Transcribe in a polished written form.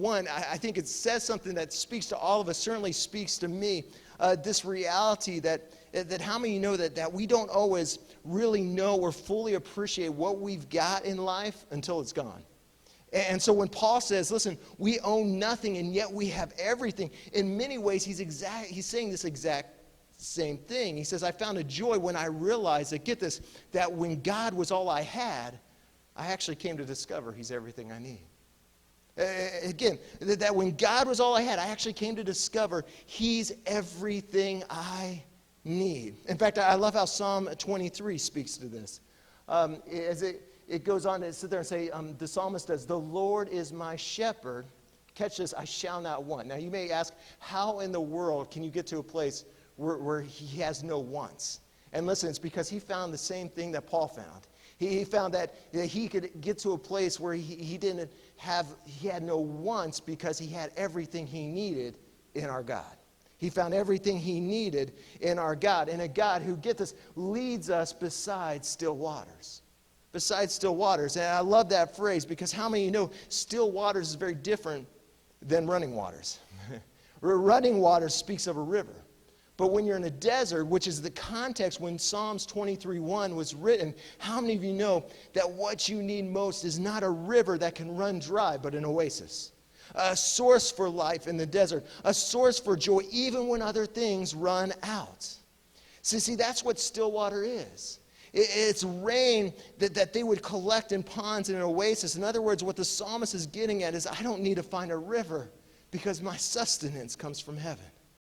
1, I think it says something that speaks to all of us, certainly speaks to me, this reality that how many know that we don't always really know or fully appreciate what we've got in life until it's gone. And so when Paul says, listen, we own nothing and yet we have everything, in many ways he's saying this exact same thing. He says, I found a joy when I realized that, get this, that when God was all I had, I actually came to discover he's everything I need. Again, that when God was all I had, I actually came to discover he's everything I need. In fact, I love how Psalm 23 speaks to this. As it goes on to sit there and say, the psalmist says, the Lord is my shepherd. Catch this, I shall not want. Now you may ask, how in the world can you get to a place where he has no wants? And listen, it's because he found the same thing that Paul found. He found that he could get to a place where he had no wants because he had everything he needed in our God. He found everything he needed in our God, and a God who, get this, leads us beside still waters. Beside still waters. And I love that phrase because how many know still waters is very different than running waters? Running waters speaks of a river. But when you're in a desert, which is the context when Psalms 23:1 was written, how many of you know that what you need most is not a river that can run dry, but an oasis? A source for life in the desert, a source for joy, even when other things run out. So see, that's what still water is. It's rain that they would collect in ponds and an oasis. In other words, what the psalmist is getting at is, I don't need to find a river because my sustenance comes from heaven.